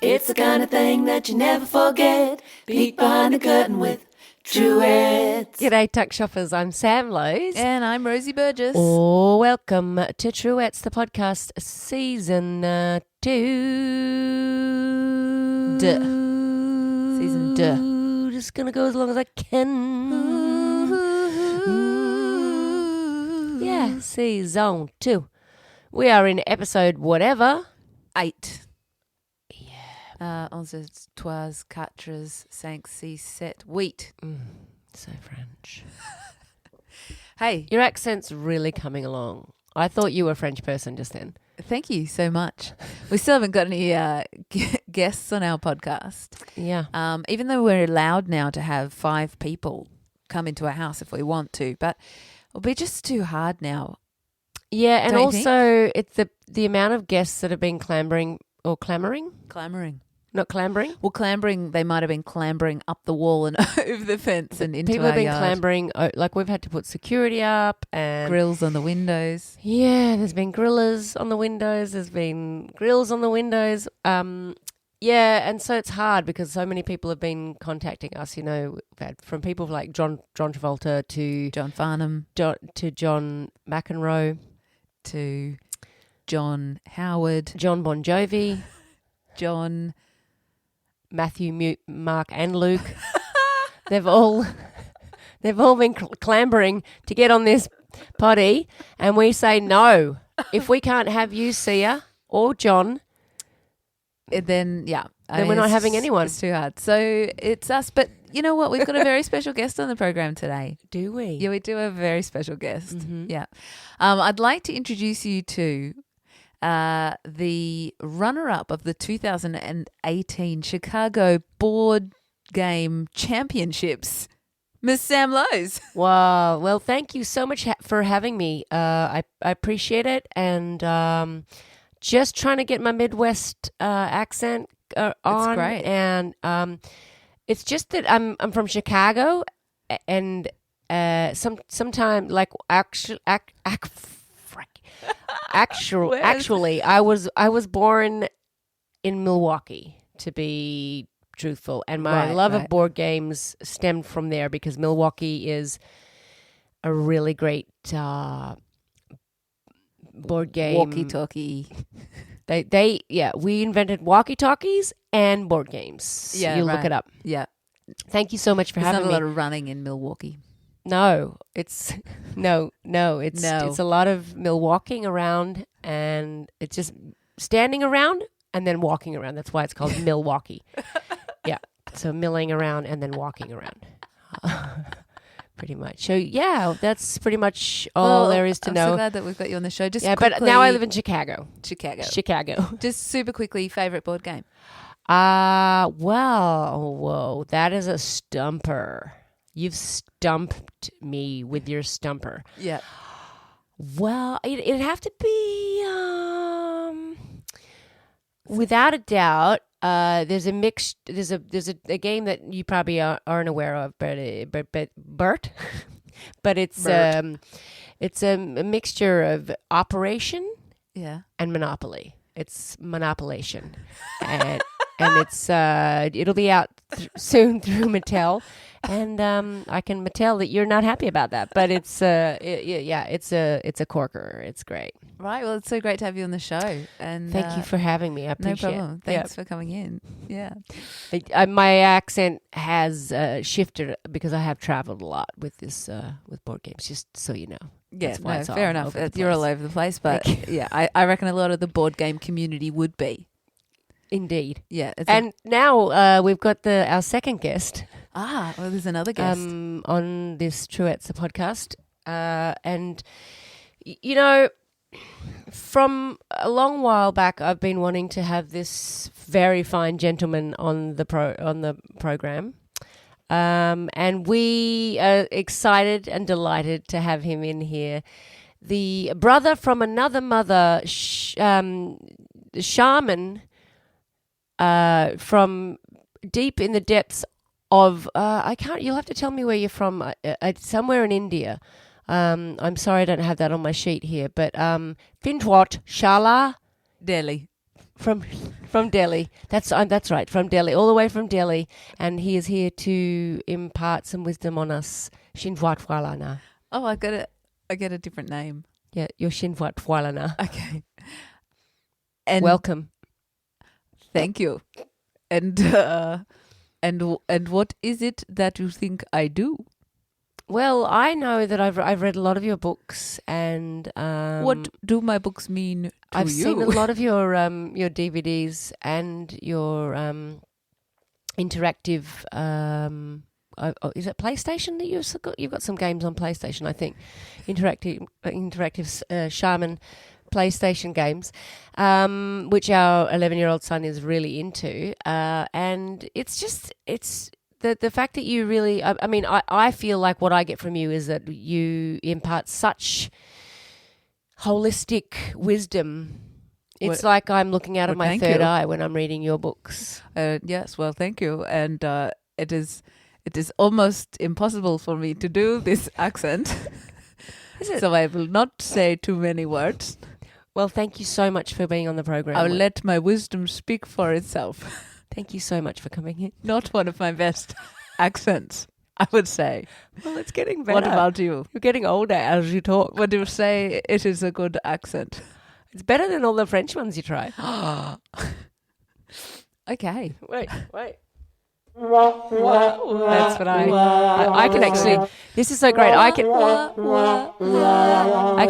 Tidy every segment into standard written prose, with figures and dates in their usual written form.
It's the kind of thing that you never forget. Peek behind the curtain with Truettes. G'day, Tuck Shoppers. I'm Sam Lowe's. And I'm Rosie Burgess. Oh, welcome to Truettes, the podcast, season 2. Season duh. Just going to go as long as I can. Yeah, season 2. We are in episode whatever. 8. Onze, trois, quatre, cinq, six, sept, huit. So French. Hey, Your accent's really coming along. I thought you were a French person just then. thank you so much. We still haven't got any guests on our podcast. Yeah. Even though we're allowed now to have 5 people come into our house if we want to, but it'll be just too hard now. Yeah, and Don't you also it's the amount of guests that have been clamoring. Clambering. Not clambering. Well, clambering, they might have been clambering up the wall and over the fence and into People our have been yard. clambering, like we've had to put security up and Grills on the windows. yeah, there's been grillers on the windows. There's been grills on the windows. Yeah, and so it's hard because so many people have been contacting us. You know, we've had from people like John Travolta to John Farnham to John McEnroe, to John Howard, John Bon Jovi, John... Matthew, Mark, and Luke. They've all been clambering to get on this potty, and we say no. If we can't have you, Sia, or John, Then, yeah. Then we're not having anyone. It's too hard. So it's us. But you know what? We've got a very special guest on the program today. do we? Yeah, we do have a very special guest. Mhm. Yeah. I'd like to introduce you to the runner-up of the 2018 Chicago Board Game Championships, Miss Sam Lowe's. Wow. Well, thank you so much for having me. I appreciate it, and just trying to get my Midwest accent on. great. And it's just that I'm from Chicago, and sometime like actually, I was born in Milwaukee, to be truthful, and my love of board games stemmed from there because Milwaukee is a really great board game. Walkie-talkie. We invented walkie-talkies and board games. Yeah, you look right. it up. Yeah. Thank you so much for There's having not a me. lot of running in Milwaukee. No, it's it's a lot of Milwaukeeing around, and it's just standing around and then walking around. That's why it's called Milwaukee. Yeah, so milling around and then walking around, pretty much. So yeah, that's pretty much all there is to I'm know. so glad that we've got you on the show. Just Yeah, quickly, but now I live in Chicago. Chicago. Just super quickly, favorite board game. Whoa, that is a stumper. You've stumped me with your stumper. Yeah. Well, it'd have to be, without a doubt. There's a mix. There's a game that you probably aren't aware of, but Bert, but it's a mixture of Operation and Monopoly. It's Monopolation, and it's it'll be out soon through Mattel. And I can tell that you're not happy about that, but it's it's a corker. It's great. Right. Well, it's so great to have you on the show. And Thank you for having me. I no appreciate problem. it. Thanks for coming in. Yeah. My accent has shifted because I have traveled a lot with this with board games. Just so you know. Yeah. That's why No, it's all fair enough. over the You're all place. over the place, but yeah, I reckon a lot of the board game community would be. Indeed. Yeah. And now we've got our second guest. Well, there's another guest. On this Truettes the podcast, and you know, from a long while back, I've been wanting to have this very fine gentleman on the program, and we are excited and delighted to have him in here. The brother from another mother, the shaman, from deep in the depths of you'll have to tell me where you're from. Somewhere in India. I'm sorry I don't have that on my sheet here, but Fintwat Shala Delhi. from Delhi. That's right, from Delhi, all the way from Delhi, and he is here to impart some wisdom on us. Shinwat Fwalana. Oh, I get a different name. Yeah, you're Shinwat Fwalana. Okay. And Welcome. thank you. And what is it that you think I do? Well, I know that I've read a lot of your books, and What do my books mean to I've you? seen a lot of your DVDs and your interactive. Is it PlayStation that you've got? You've got some games on PlayStation, I think. Interactive Shaman PlayStation games, which our 11-year-old son is really into, and it's the fact that you really. I mean, I feel like what I get from you is that you impart such holistic wisdom. It's like I'm looking out of my third eye when I'm reading your books. Yes, well, thank you. And it is almost impossible for me to do this accent. Is it? So I will not say too many words. Well, thank you so much for being on the program. I'll let my wisdom speak for itself. Thank you so much for coming in. Not one of my best accents, I would say. Well, it's getting better. What about you? You're getting older as you talk. Would you say it is a good accent? It's better than all the French ones you try. Okay. Wait. That's what I can actually. This is so great. I can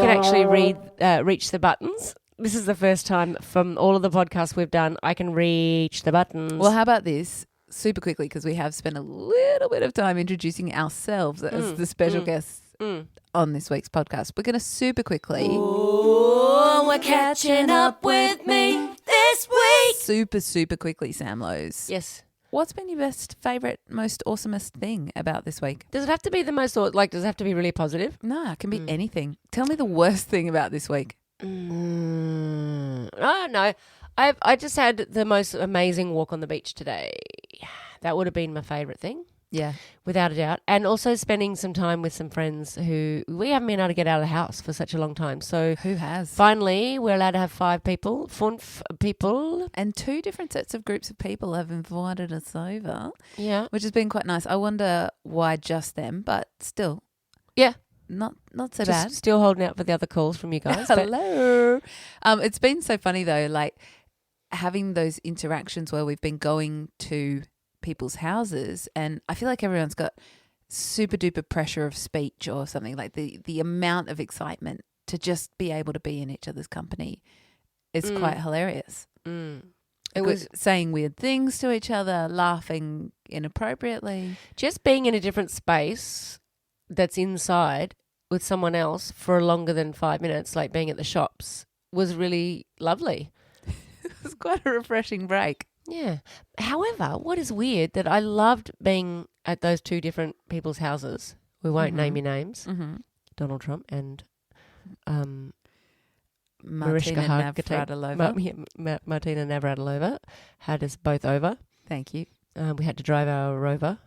actually reach the buttons. This is the first time from all of the podcasts we've done I can reach the buttons. Well, how about this? Super quickly, because we have spent a little bit of time introducing ourselves as the special guests on this week's podcast. We're going to super quickly. Ooh, we're catching up with me this week. Super quickly, Sam Lowe's. Yes. What's been your best, favourite, most awesomest thing about this week? Does it have to be the most, does it have to be really positive? No, it can be anything. Tell me the worst thing about this week. Oh, no. I just had the most amazing walk on the beach today. That would have been my favourite thing. Yeah. Without a doubt. And also spending some time with some friends who we haven't been able to get out of the house for such a long time. So who has? Finally, we're allowed to have 5 people, people. And 2 different sets of groups of people have invited us over. Yeah. Which has been quite nice. I wonder why just them, but still. Yeah. Not so Just bad. Still holding out for the other calls from you guys. Hello. It's been so funny though, like having those interactions where we've been going to people's houses, and I feel like everyone's got super duper pressure of speech or something, like the amount of excitement to just be able to be in each other's company is quite hilarious. It was saying weird things to each other, laughing inappropriately. Just being in a different space that's inside with someone else for longer than 5 minutes, like being at the shops, was really lovely. It was quite a refreshing break. Yeah. However, what is weird that I loved being at those 2 different people's houses. We won't name your names. Donald Trump and Martina Navratilova had us both over. Thank you. We had to drive our Rover,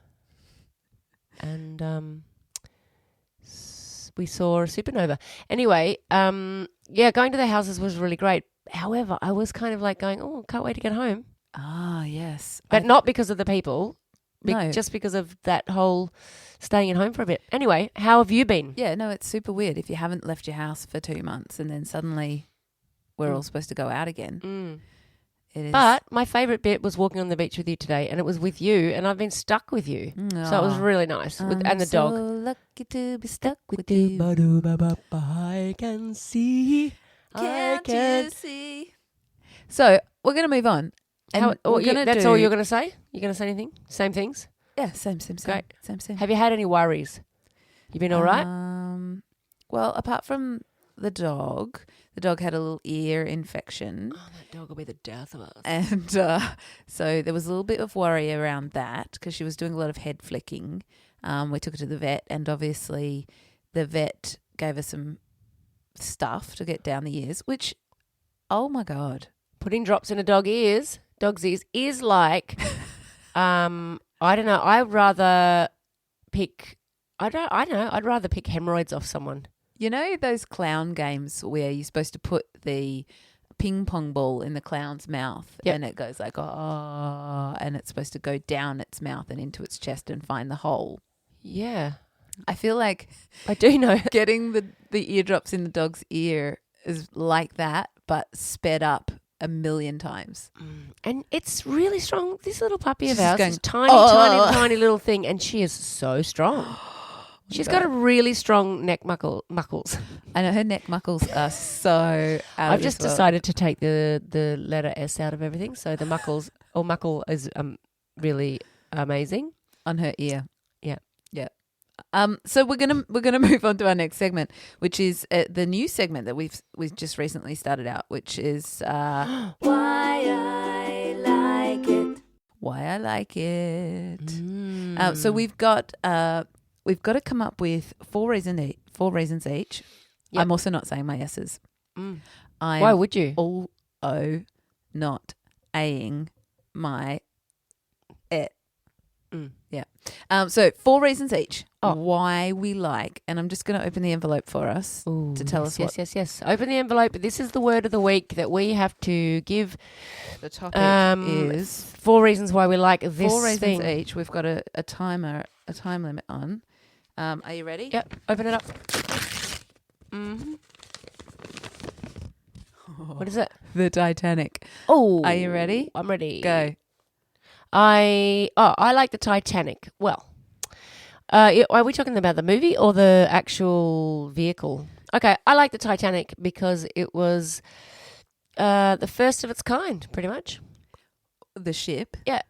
and we saw a supernova. Anyway, going to the houses was really great. However, I was kind of like going, oh, can't wait to get home. Ah, yes. But not because of the people, No. just because of that whole staying at home for a bit. Anyway, how have you been? Yeah, no, it's super weird if you haven't left your house for 2 months and then suddenly we're all supposed to go out again. It is. But my favourite bit was walking on the beach with you today, and it was with you, and I've been stuck with you. So it was really nice. And the dog. So lucky to be stuck with you. I can see. Can't you see? So we're going to move on. And that's all you're going to say? You're going to say anything? Same things? Yeah, same. Great. Same. Have you had any worries? You been all right? Well, apart from the dog had a little ear infection. Oh, that dog will be the death of us. And so there was a little bit of worry around that because she was doing a lot of head flicking. We took her to the vet, and obviously the vet gave her some stuff to get down the ears, which, oh my God. Putting drops in a dog's ears is like, I don't know. I'd rather pick hemorrhoids off someone. You know those clown games where you're supposed to put the ping pong ball in the clown's mouth, Yep. and it goes like, oh, and it's supposed to go down its mouth and into its chest and find the hole. Yeah. I feel like I do know. getting the eardrops in the dog's ear is like that, but sped up a million times. And it's really strong. This little puppy of She's ours going, is tiny, "Oh." tiny little thing, and she is so strong. She's got a really strong neck muckles. I know her neck muckles are so out I've of just this world. decided to take the letter S out of everything, so the muckles or muckle is really amazing. On her ear. Yeah. Yeah. So we're gonna move on to our next segment, which is the new segment that we've just recently started out, which is Why I like it. Why I Like It. Mm. So we've got to come up with four reasons each. Yep. I'm also not saying my S's. Mm. I'm Why would you? all not A-ing my it. Mm. Yeah. So 4 reasons each Oh. why we like, and I'm just going to open the envelope for us to tell us what Yes. Open the envelope. This is the word of the week that we have to give. the topic is. 4 reasons why we like this 4 reasons thing. each. We've got a time limit on. Are you ready? Yep. Open it up. Mm-hmm. What is it? The Titanic. Oh, Are you ready? I'm ready. Go. I like the Titanic. Well, are we talking about the movie or the actual vehicle? Okay, I like the Titanic because it was the first of its kind, pretty much. The ship. Yeah.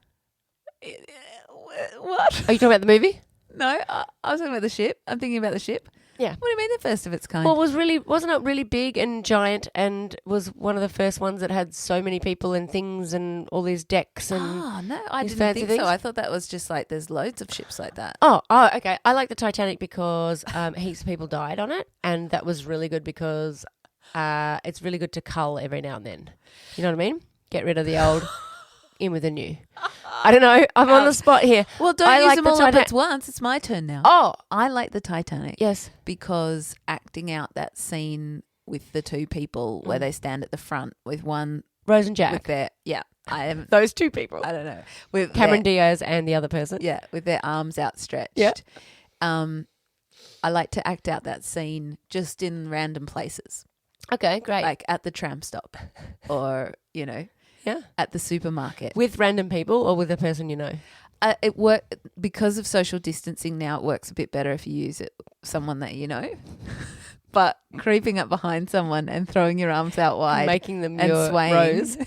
What? Are you talking about the movie? No, I was talking about the ship. I'm thinking about the ship. Yeah. What do you mean the first of its kind? Well, wasn't it really big and giant, and was one of the first ones that had so many people and things and all these decks and. Oh, no, I these didn't fancy think things? so. I thought that was just like there's loads of ships like that. Oh, okay. I like the Titanic because heaps of people died on it, and that was really good because it's really good to cull every now and then. You know what I mean? Get rid of the old, in with the new. I don't know. I'm on the spot here. Well, don't I use like them the all up Titanic. at once. It's my turn now. Oh, I like the Titanic. yes. Because acting out that scene with the two people where they stand at the front with one Rose and Jack. with their I am Those two people. I don't know with Cameron their, Diaz and the other person. with their arms outstretched. Yeah. I like to act out that scene just in random places, Okay, great. like at the tram stop, or yeah. at the supermarket. With random people or with a person you know? It work because of social distancing now. It works a bit better if you use it someone that you know. But creeping up behind someone and throwing your arms out wide, Making them and your swaying. Rose.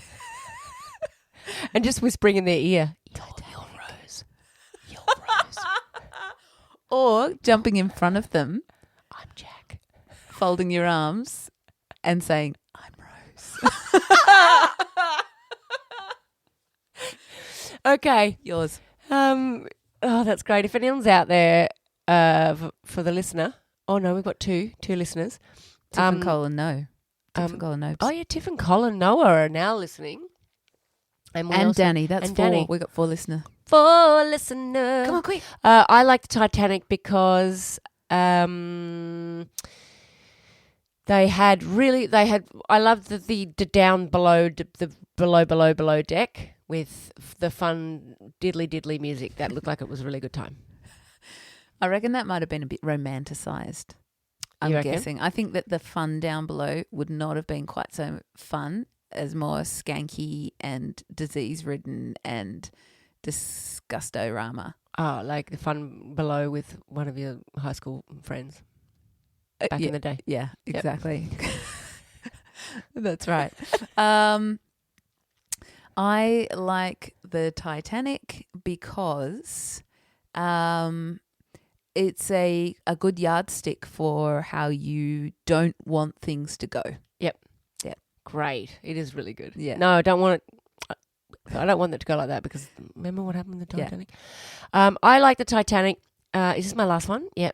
And just whispering in their ear. Your Rose. Your Rose. or jumping in front of them, I'm Jack. folding your arms, and saying, "I'm Rose." Okay. Yours. That's great. If anyone's out there for the listener. Oh, no, we've got two listeners. Tiff and Colin, no. Tiff and Colin, no. Oh, yeah, Tiff and Colin Noah are now listening. And, And Danny. That's and 4. Danny. We got 4 listeners. For listener. Come on, quick. I like the Titanic because they had I love the down below the below deck with the fun diddly music that looked like it was a really good time. I reckon that might have been a bit romanticised. I'm You reckon? guessing. I think that the fun down below would not have been quite so fun as more skanky and disease-ridden and disgustorama. Oh, like the fun below with one of your high school friends back in the day. Yeah, Yep. exactly. That's right. I like the Titanic because it's a good yardstick for how you don't want things to go. Great. It is really good. Yeah. No, I don't want it. I don't want it to go like that because remember what happened with the Yeah. Titanic? I like the Titanic. Is this my last one? Yeah.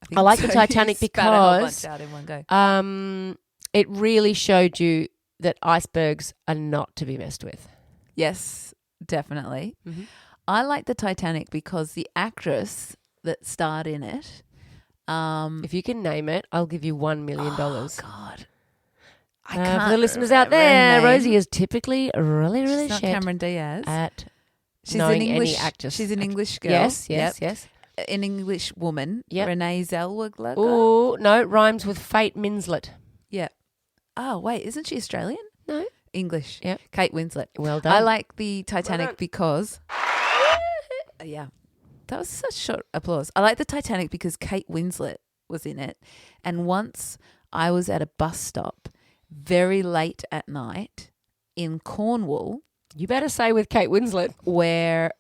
think I like so. the Titanic You spat a whole because bunch out in one go. It really showed you that icebergs are not to be messed with. Yes, definitely. Mm-hmm. I like the Titanic because the actress that starred in it. If you can name it, I'll give you $1 million. Oh God, I can't. For the listeners out remember her there, name. Rosie is typically really, really She's not shit Cameron Diaz. at She's knowing an English any actress. She's an English girl. Yes. Yep. An English woman. Yep. Renee Zellweger. Oh, no, rhymes with Fate Winslet. Yeah. Oh, wait, isn't she Australian? No. English. Yep. Kate Winslet. Well done. I like the Titanic done. because yeah. That was such short applause. I like the Titanic because Kate Winslet was in it. And once I was at a bus stop very late at night in Cornwall, You better say with Kate Winslet. where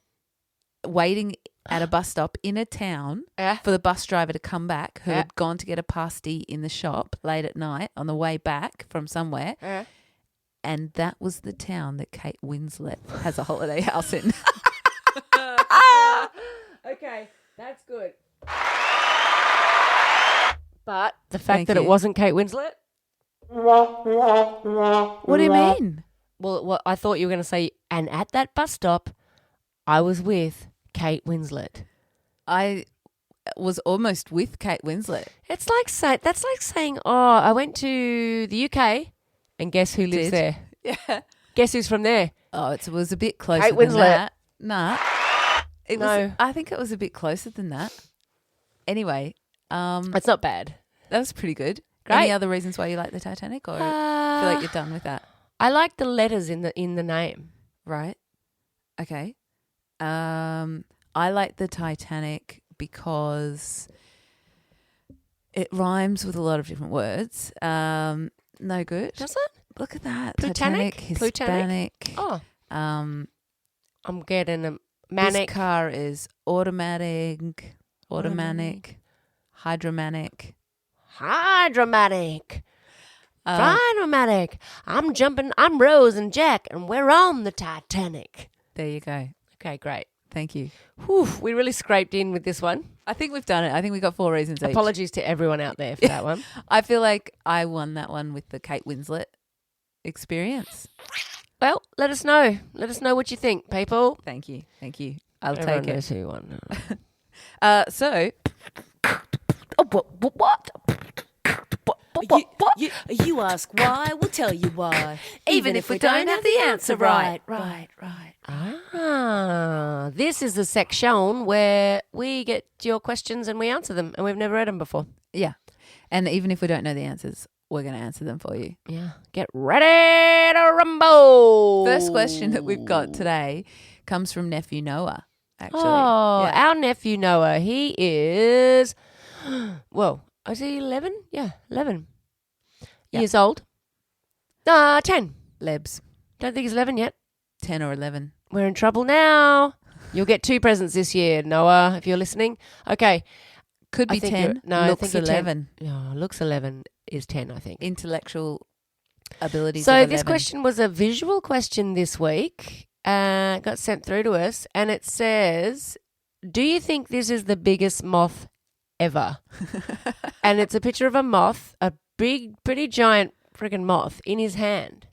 waiting at a bus stop in a town Yeah. for the bus driver to come back who Yeah. had gone to get a pasty in the shop late at night on the way back from somewhere. And that was the town that Kate Winslet has a holiday house in. Okay, that's good. But the fact Thank that it you. wasn't Kate Winslet. What do you mean? Well, I thought you were going to say, and at that bus stop, I was with Kate Winslet. I was almost with Kate Winslet. It's like that's like saying, oh, I went to the UK, and guess who lives Did? there? Yeah. Guess who's from there? Oh, it was a bit closer Kate than Winslet. that. Nah. It was, No. I think it was a bit closer than that. Anyway, It's not bad. that was pretty good. Great. Any other reasons why you like the Titanic, or feel like you're done with that? I like the letters in the name. Right. Okay. I like the Titanic because it rhymes with a lot of different words. No good. Does it? Look at that. Plutonic? Titanic, Plutonic? Hispanic. Oh, Um, I'm getting a this manic. car is automatic, hydromatic. Hydromatic. Hydromatic. I'm jumping. I'm Rose and Jack, and we're on the Titanic. There you go. Okay, great. Thank you. Whew, we really scraped in with this one. I think we've done it. I think we got 4 reasons each. Apologies to everyone out there for that one. I feel like I won that one with the Kate Winslet experience. Well, let us know. Let us know what you think, people. Thank you. Thank you. I'll Everyone take it. knows who you won. So, You ask why, we'll tell you why. Even if we don't have the answer right. Ah, this is the section where we get your questions and we answer them, and we've never read them before. yeah. And even if we don't know the answers, we're going to answer them for you. Yeah. Get ready to rumble. First question that we've got today comes from nephew Noah, actually. Oh, Yeah. our nephew Noah. He is, well, is he 11? Yeah, 11 Yeah. years old. 10. Lebs, Don't think he's 11 yet. 10 or 11. We're in trouble now. You'll get 2 presents this year, Noah, if you're listening. Okay. Could I be think 10. you're- no, I looks think you're 10. 11. Oh, looks 11 is 10, I think. Intellectual abilities So of this 11. question was a visual question this week. Got sent through to us, and it says, do you think this is the biggest moth ever? And it's a picture of a moth, a big, pretty giant friggin' moth in his hand.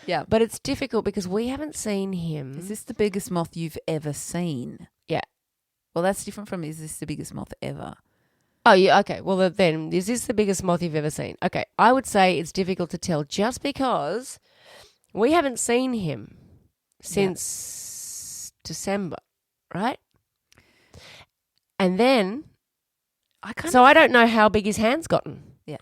Yeah. But it's difficult because we haven't seen him. Is this the biggest moth you've ever seen? Yeah. Well, that's different from is this the biggest moth ever? Oh, yeah, okay. Well, then, is this the biggest moth you've ever seen? Okay, I would say it's difficult to tell just because we haven't seen him since December, right? And then, I don't know how big his hand's gotten. Yeah.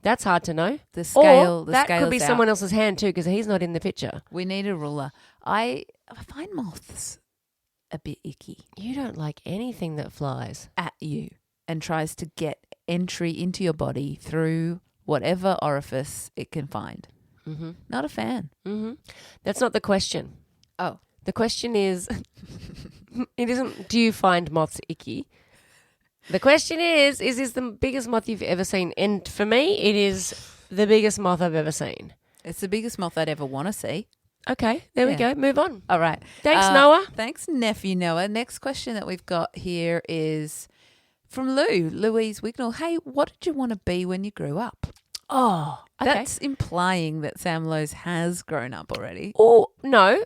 That's hard to know. The scale, Or that could be scale's out. someone else's hand too because he's not in the picture. We need a ruler. I find moths a bit icky You don't like anything that flies. at you and tries to get entry into your body through whatever orifice it can find. Mm-hmm. Not a fan. Mm-hmm. That's not the question. Oh. The question is, it isn't, do you find moths icky? The question is this the biggest moth you've ever seen? And for me, it is the biggest moth I've ever seen. It's the biggest moth I'd ever want to see. Okay, there we Yeah. go. Move on. All right. Thanks, Noah. Thanks, nephew Noah. Next question that we've got here is from Louise Wignall. Hey, what did you want to be when you grew up? Oh, okay. That's implying that Sam Lowe's has grown up already. Oh, no.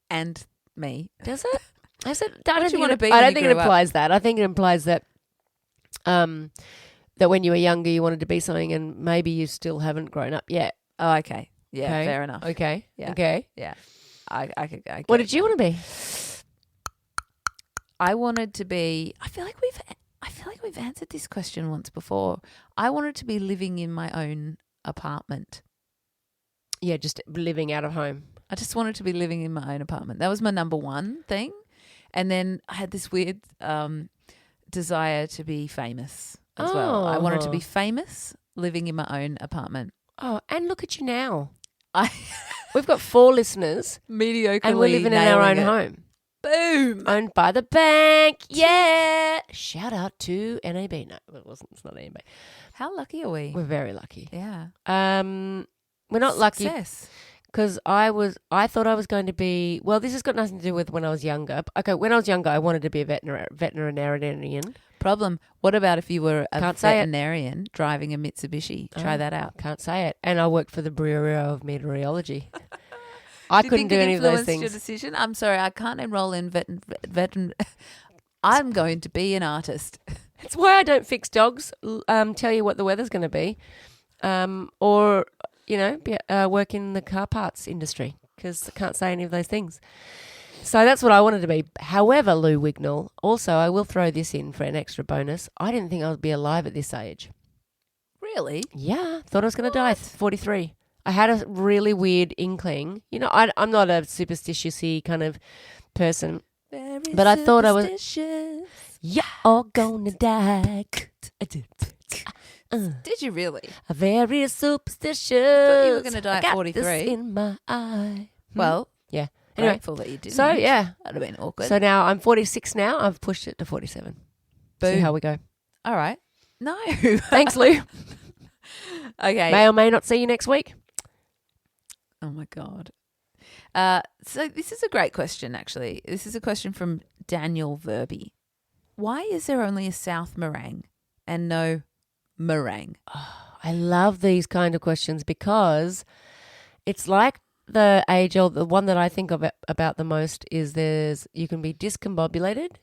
And me. Does it? I said, What I do don't you think wanna it, be I when don't you think it grew up? implies that. I think it implies that that when you were younger, you wanted to be something and maybe you still haven't grown up yet. Oh, okay. Yeah, Okay. fair enough. Okay. Yeah. Okay. Yeah. I could. What did you want to be? I wanted to be. I feel like we've answered this question once before. I wanted to be living in my own apartment. Yeah, just living out of home. I just wanted to be living in my own apartment. That was my number one thing. And then I had this weird desire to be famous as well. I wanted to be famous living in my own apartment. Oh, and look at you now. I We've got 4 listeners mediocrely and we're living in our own nailing it. home. Boom. Owned by the bank. Yeah. Shout out to NAB. No, it wasn't. It's not NAB. How lucky are we? We're very lucky. Yeah. We're not lucky Success. because I thought I was going to be, well, this has got nothing to do with when I was younger. Okay, when I was younger, I wanted to be a veterinarian. Problem. What about if you were a Can't say it. veterinarian driving a Mitsubishi? Try that out. Can't say it. And I worked for the Bureau of Meteorology. I Do you couldn't think do it any of those influenced your things. decision? I'm sorry, I can't enroll in I'm going to be an artist. That's why I don't fix dogs, tell you what the weather's going to be, or, work in the car parts industry because I can't say any of those things. So that's what I wanted to be. However, Lou Wignall, also I will throw this in for an extra bonus. I didn't think I would be alive at this age. Really? Yeah, thought I was going to die at 43. I had a really weird inkling. I'm not a superstitious-y kind of person. But I thought I was. You're all gonna die. Did you really? A very superstitious. Thought you were gonna die at I got 43. this in my eye. Well, Yeah. Anyway, grateful that you didn't. so yeah. That'd have been awkward. So now I'm 46 now. I've pushed it to 47. Boom. See how we go. All right. No. Thanks, Lou. Okay. May or may not see you next week. Oh my God. So this is a great question, actually. This is a question from Daniel Verby. Why is there only a South meringue and no meringue? I love these kind of questions because it's like the age old. The one that I think of about the most is you can be discombobulated,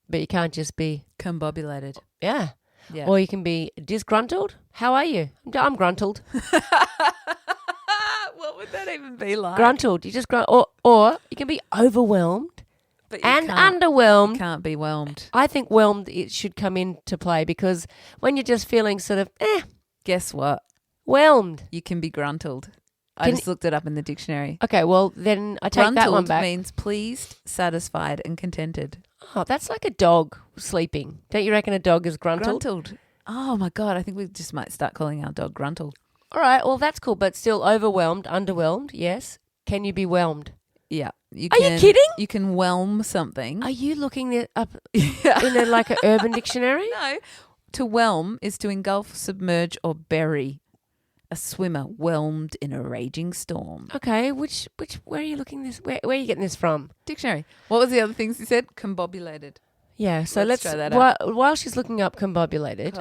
but you can't just be Combobulated. yeah. Yeah. Or you can be disgruntled. How are you? I'm gruntled. What would that even be like? Gruntled. You just grunt. Or you can be overwhelmed But you and can't- underwhelmed. You can't be whelmed. I think whelmed it should come into play because when you're just feeling sort of Guess what? whelmed. You can be gruntled. I Can- just looked it up in the dictionary. Okay, well then I take that one Gruntled back. means pleased, satisfied, and contented. Oh, that's like a dog sleeping. Don't you reckon a dog is gruntled? Gruntled. Oh my God! I think we just might start calling our dog Gruntled. All right, well that's cool, but still overwhelmed, underwhelmed. Yes. Can you be whelmed? Yeah. Are you kidding? You can whelm something. Are you looking it up Yeah. in like an urban dictionary? No. To whelm is to engulf, submerge, or bury. A swimmer whelmed in a raging storm. Okay, where are you looking this? Where are you getting this from? Dictionary. What was the other things you said? Combobulated. Yeah, so Let's let's try that while she's looking up combobulated,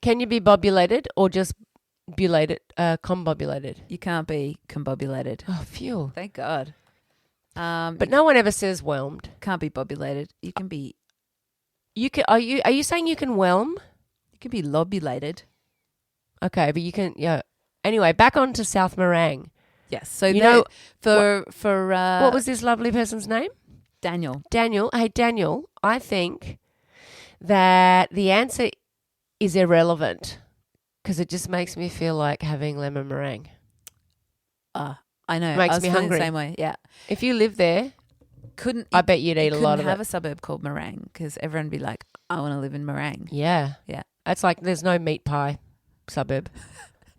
can you be bobulated or just bulated, combobulated? You can't be combobulated. Oh, phew. Thank God. But no one ever says whelmed. Can't be bobulated. You can be. You can. Are you saying you can whelm? You can be lobulated. Okay, but you can. Yeah. Anyway, back on to South Meringue. Yes. So You know, for What was this lovely person's name? Daniel? Daniel. Hey, Daniel. I think that the answer is irrelevant because it just makes me feel like having lemon meringue. I know. Makes I was me feeling hungry. The same way. Yeah. If you live there, Couldn't. I bet you'd eat a lot of have it. a suburb called Meringue because everyone would be like, I want to live in Meringue. Yeah. Yeah. It's like there's no meat pie suburb.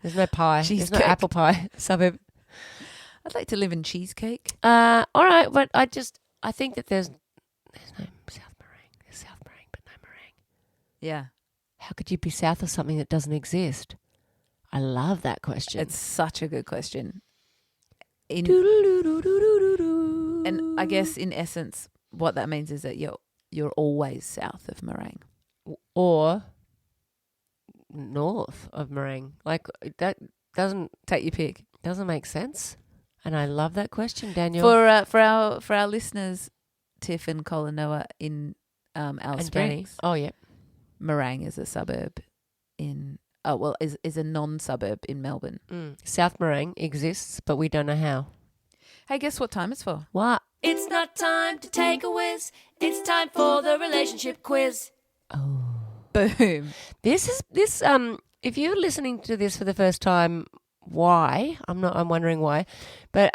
There's no pie. There's no Cheesecake. apple pie suburb. I'd like to live in cheesecake. All right, but I think that there's no South Meringue. There's South Meringue, but no meringue. Yeah. How could you be south of something that doesn't exist? I love that question. It's such a good question. And And I guess in essence, what that means is that you're always south of Meringue. or north of meringue. Like that doesn't Take your pick. make sense. And I love that question, Daniel. For our listeners, Tiff and Colin Noah in Alice and Danny. Springs, Oh yeah. Meringue is a suburb in is a non-suburb in Melbourne. South Morang exists, but we don't know how. Hey, guess what time it's for? What? It's not time to take a whiz. It's time for the relationship quiz. Boom. This. If you're listening to this for the first time, why? I'm wondering why. But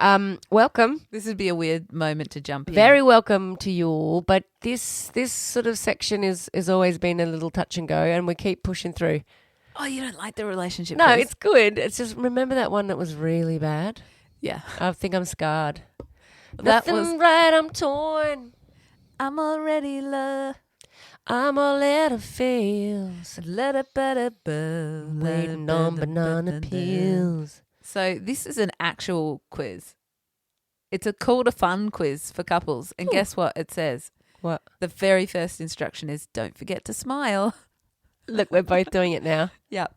welcome. This would be a weird moment to jump in. Very welcome to you all. But this sort of section has always been a little touch and go, and we keep pushing through. Oh, you don't like the relationship No, quiz? it's good. It's just remember that one that was really bad. Yeah. I think I'm scarred. That Nothing was right. I'm torn. I'm already loved. I'm all out of feels. Waiting On banana peels. So this is an actual quiz. It's a call to fun quiz for couples. And guess what it says? What? The very first instruction is don't forget to smile. Look, we're both doing it now. Yep.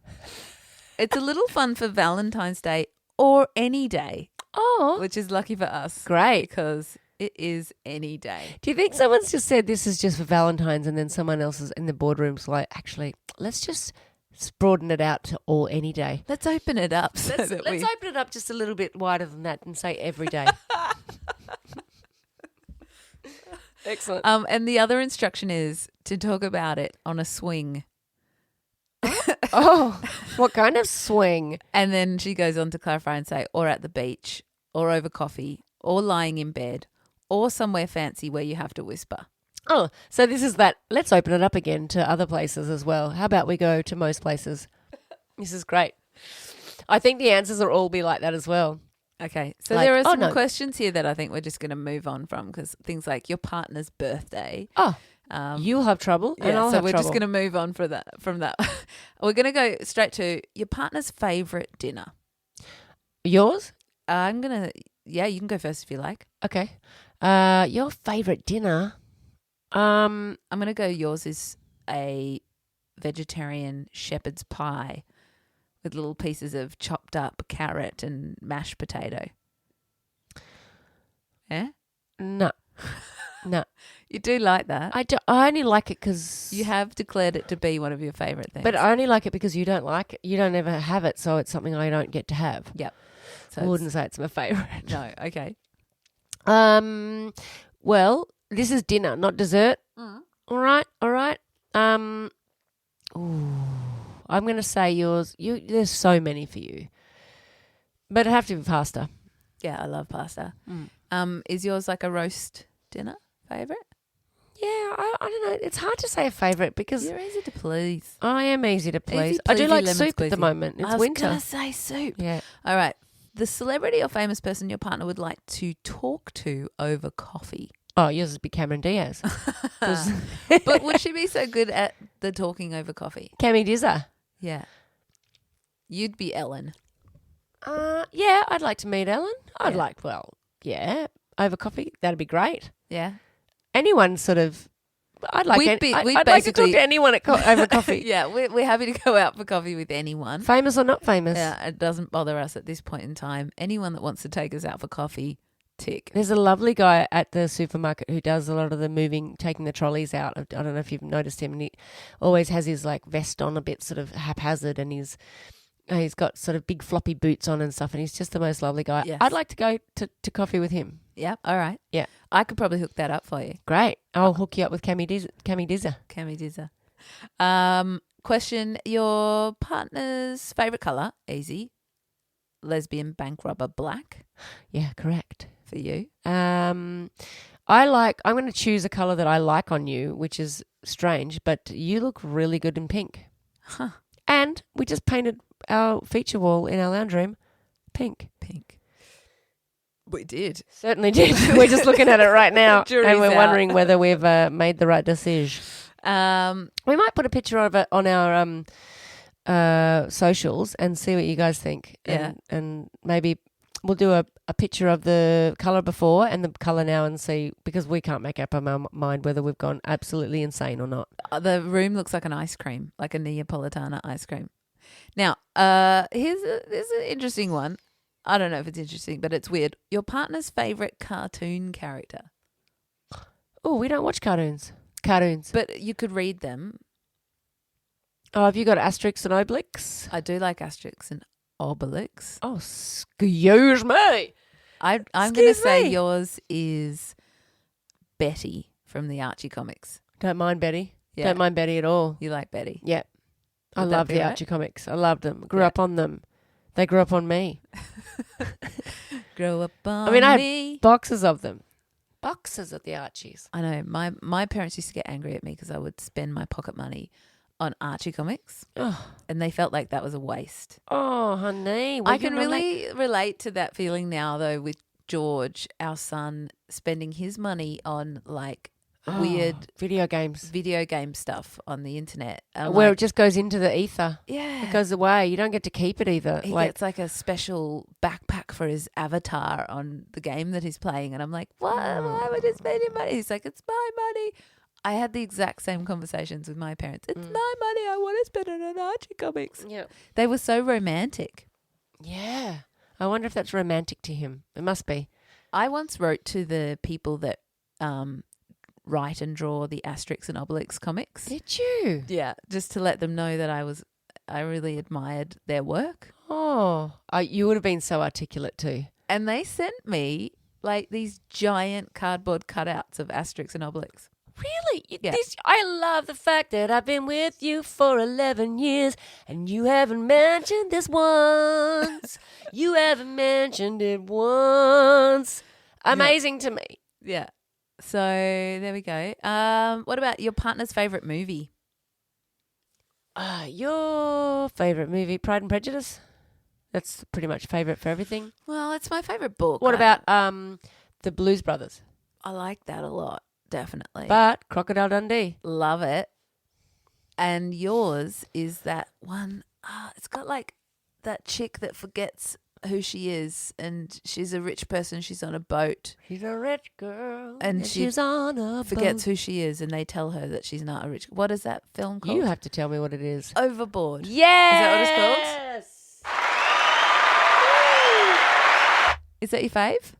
It's a little fun for Valentine's Day or any day, Oh, which is lucky for us. great. Because it is any day. Do you think someone's just said this is just for Valentine's and then someone else is in the boardroom's like, actually, let's just broaden it out to all any day. Let's open it up. Let's open it up just a little bit wider than that and say every day. Excellent. And the other instruction is to talk about it on a swing. Oh, what kind of swing? And then she goes on to clarify and say, or at the beach, or over coffee, or lying in bed, or somewhere fancy where you have to whisper. Oh, so this is that. Let's open it up again to other places as well. How about we go to most places? This is great. I think the answers will all be like that as well. Okay, so Like, there are oh, some no. questions here that I think we're just going to move on from because things like your partner's birthday. Oh, you'll have trouble and I'll so have we're trouble. just going to move on from that. We're going to go straight to your partner's favorite dinner. Yours? I'm going to, you can go first if you like. Okay. Your favorite dinner? I'm going to go yours is a vegetarian shepherd's pie with little pieces of chopped up carrot and mashed potato. Yeah? No. No. You do like that. I only like it because You have declared it to be one of your favourite things. But I only like it because you don't like it. You don't ever have it, so it's something I don't get to have. Yep. So I wouldn't say it's my favorite. No, okay. Well, this is dinner, not dessert. All right. I'm going to say yours. There's so many for you, but it'd have to be pasta. Yeah, I love pasta. Is yours like a roast dinner favourite? Yeah, I don't know. It's hard to say a favourite because You're easy to please. I am easy to please. Easy I do pleasy, like lemon soup at the squeezy. moment. It's I was winter. going to say soup. Yeah. All right. The celebrity or famous person your partner would like to talk to over coffee. Oh, yours would be Cameron Diaz. But would she be so good at the talking over coffee? Cammy Dizza. Yeah. You'd be Ellen. Yeah, I'd like to meet Ellen. Over coffee. That'd be great. Yeah. Anyone sort of. I'd like. We'd I'd like to talk basically- to anyone over coffee. Yeah, we're happy to go out for coffee with anyone. Famous or not famous. Yeah, it doesn't bother us at this point in time. Anyone that wants to take us out for coffee, tick. There's a lovely guy at the supermarket who does a lot of the moving, taking the trolleys out. I don't know if you've noticed him, and he always has his like vest on a bit sort of haphazard, and he's got sort of big floppy boots on and stuff, and he's just the most lovely guy. Yes. I'd like to go to coffee with him. Yeah, all right. Yeah. I could probably hook that up for you. Great. I'll hook you up with Cammy Dizza. Cammy Dizza. Question, your partner's favourite colour, easy. Lesbian bank rubber black Yeah, correct. for you. I'm going to choose a colour that I like on you, which is strange, but you look really good in pink. Huh. And we just painted our feature wall in our lounge room pink. Pink. We did. Certainly did. We're just looking at it right now Jury's and we're out. wondering whether we've made the right decision. We might put a picture of it on our socials and see what you guys think. Yeah. And maybe we'll do a picture of the colour before and the colour now and see, because we can't make up our mind whether we've gone absolutely insane or not. The room looks like an ice cream, like a Neapolitana ice cream. Now, here's an interesting one. I don't know if it's interesting, but it's weird. Your partner's favourite cartoon character. Oh, we don't watch cartoons. But you could read them. Oh, have you got Asterix and Obelix? I do like Asterix and Obelix. Oh, excuse me. I'm going to Excuse say me. yours is Betty from the Archie comics. Don't mind Betty. Yeah. Don't mind Betty at all. You like Betty? Yeah. I Would that love be the right? Archie comics. I loved them. Grew Yeah. up on them. They grew up on me. Grow up on I mean, I me. had boxes of them. Boxes of the Archies. I know. My parents used to get angry at me because I would spend my pocket money on Archie comics, Oh, and they felt like that was a waste. honey. I can really relate to that feeling now, though, with George, our son, spending his money on like weird video games. video game stuff on the internet. And Where like, it just goes into the ether. yeah, It goes away. You don't get to keep it either. he Like, gets like a special backpack for his avatar on the game that he's playing, and I'm like, what? Why would you spend your money? He's like, it's my money. I had the exact same conversations with my parents. It's my money. I want to spend it on Archie comics. yeah. They were so romantic. Yeah. I wonder if that's romantic to him. It must be. I once wrote to the people that write and draw the Asterix and Obelix comics. Did you? Yeah, just to let them know that I really admired their work. Oh, you would have been so articulate too. And they sent me like these giant cardboard cutouts of Asterix and Obelix. Really? Yeah. I love the fact that I've been with you for 11 years and you haven't mentioned this once. You haven't mentioned it once. Amazing to me. Yeah. So there we go. What about your partner's favourite movie? Your favourite movie, Pride and Prejudice? That's pretty much favourite for everything. Well, it's my favourite book. What about the Blues Brothers? I like that a lot, definitely. But Crocodile Dundee. Love it. And yours is that one, it's got like that chick that forgets who she is, and she's a rich person, she's on a boat, She's a rich girl And she she's on a forgets boat. who she is, and they tell her that she's not a rich. What is that film called? You have to tell me what it is. Overboard. Yes. Is that what it's called? Is that your fave?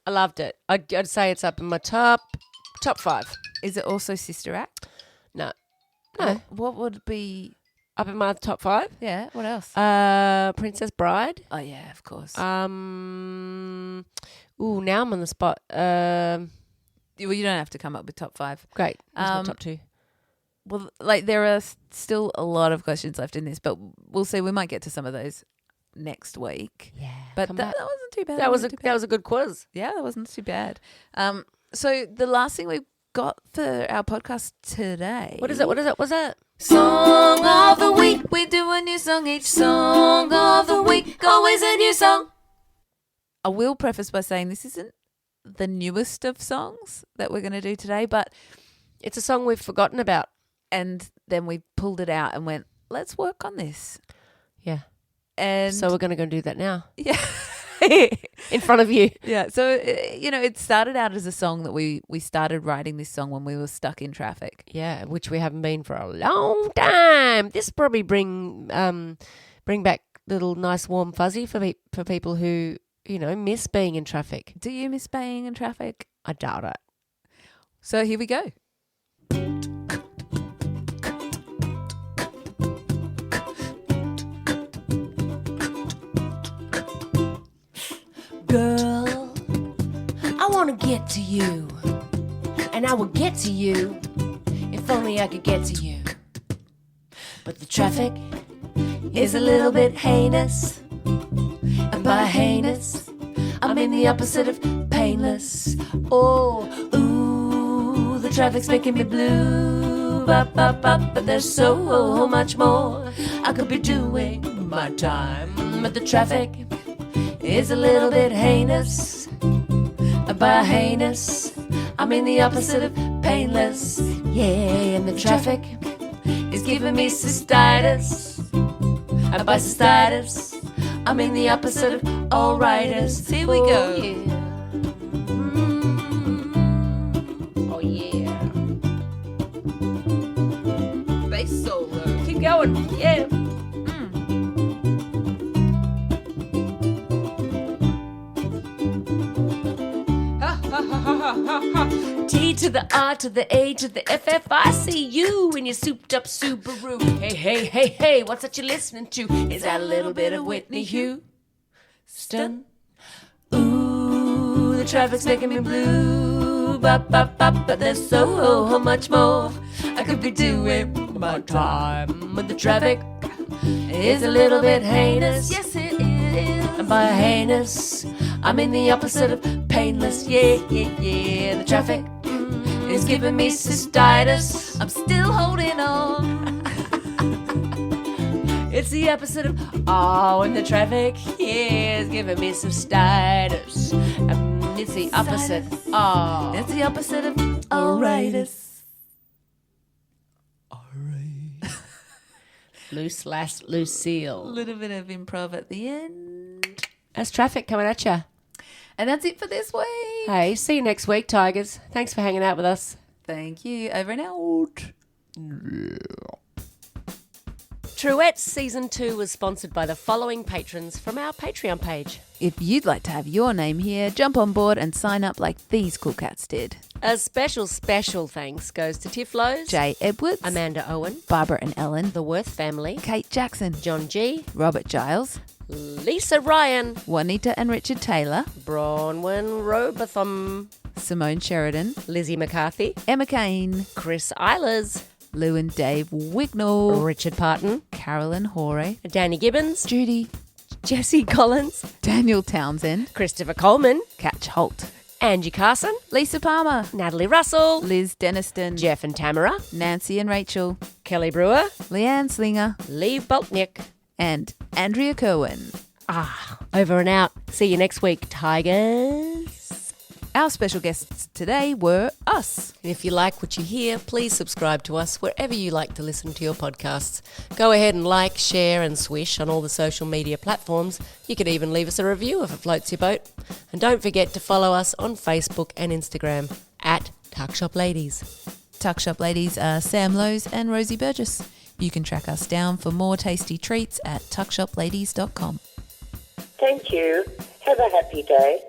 I loved it. I'd say it's up in my top 5. Is it also Sister Act? No. No. What would be? Up in my top 5. Yeah. What else? Princess Bride. Oh yeah, of course. Now I'm on the spot. Well, you don't have to come up with top 5. Great. That's my Um, top 2. Well, like there are still a lot of questions left in this, but we'll see. We might get to some of those next week. Yeah. But that wasn't too bad. that was wasn't too that bad. was a good quiz. Yeah, that wasn't too bad. So the last thing we got for our podcast today. What is it? What's that? Song of the week. We do a new song each song of the week. Always a new song. I will preface by saying this isn't the newest of songs that we're going to do today, but It's a song we've forgotten about. and then we pulled it out and went, let's work on this. Yeah. And So we're going to go and do that now. yeah. In front of you. Yeah, so it started out as a song that we started writing this song when we were stuck in traffic. Yeah, which we haven't been for a long time. This probably bring back little nice warm fuzzy for people who, miss being in traffic. Do you miss being in traffic? I doubt it. So here we go. Girl, I wanna get to you, and I would get to you if only I could get to you. But the traffic is a little bit heinous, and by heinous, I mean the opposite of painless. Oh, ooh, the traffic's making me blue, but there's so much more I could be doing my time. But the traffic is a little bit heinous. By heinous, I mean the opposite of painless. Yeah, and the traffic is giving me cystitis. By cystitis, I mean the opposite of alrightis. Here we go. Yeah. Oh yeah. Bass solo. Keep going. Yeah. T to the R to the A to the FF. I see you in your souped up Subaru. Hey, hey, hey, hey, what's that you're listening to? Is that a little bit of Whitney Houston? Ooh, the traffic's making me blue. Bop, bop, bop, but there's so much more I could be doing with my time. But the traffic is a little bit heinous. Yes, it is. And by heinous, I mean the opposite of painless. Yeah, yeah, yeah. The traffic is giving me cystitis. I'm still holding on. It's the opposite of oh, and the traffic is giving me cystitis. It's the opposite. Oh, it's the opposite of alrightis. Lucille. A little bit of improv at the end. That's traffic coming at you. And that's it for this week. Hey, see you next week, Tigers. Thanks for hanging out with us. Thank you. Over and out. Truettes Season 2 was sponsored by the following patrons from our Patreon page. If you'd like to have your name here, jump on board and sign up like these cool cats did. A special thanks goes to Tiflos, Jay Edwards, Amanda Owen, Barbara and Ellen, the Worth family, Kate Jackson, John G, Robert Giles, Lisa Ryan, Juanita and Richard Taylor, Bronwyn Robotham, Simone Sheridan, Lizzie McCarthy, Emma Kane, Chris Eilers, Lou and Dave Wignall, Richard Parton, Carolyn Hoare, Danny Gibbons, Judy, Jesse Collins, Daniel Townsend, Christopher Coleman, Catch Holt, Angie Carson, Lisa Palmer, Natalie Russell, Liz Deniston, Jeff and Tamara, Nancy and Rachel, Kelly Brewer, Leanne Slinger, Lee Boltnick, and Andrea Kerwin. Over and out. See you next week, Tigers. Our special guests today were us. And if you like what you hear, please subscribe to us wherever you like to listen to your podcasts. Go ahead and like, share and swish on all the social media platforms. You could even leave us a review if it floats your boat. And don't forget to follow us on Facebook and Instagram at Tuckshop Ladies. Tuckshop Ladies are Sam Lowe's and Rosie Burgess. You can track us down for more tasty treats at tuckshopladies.com. Thank you. Have a happy day.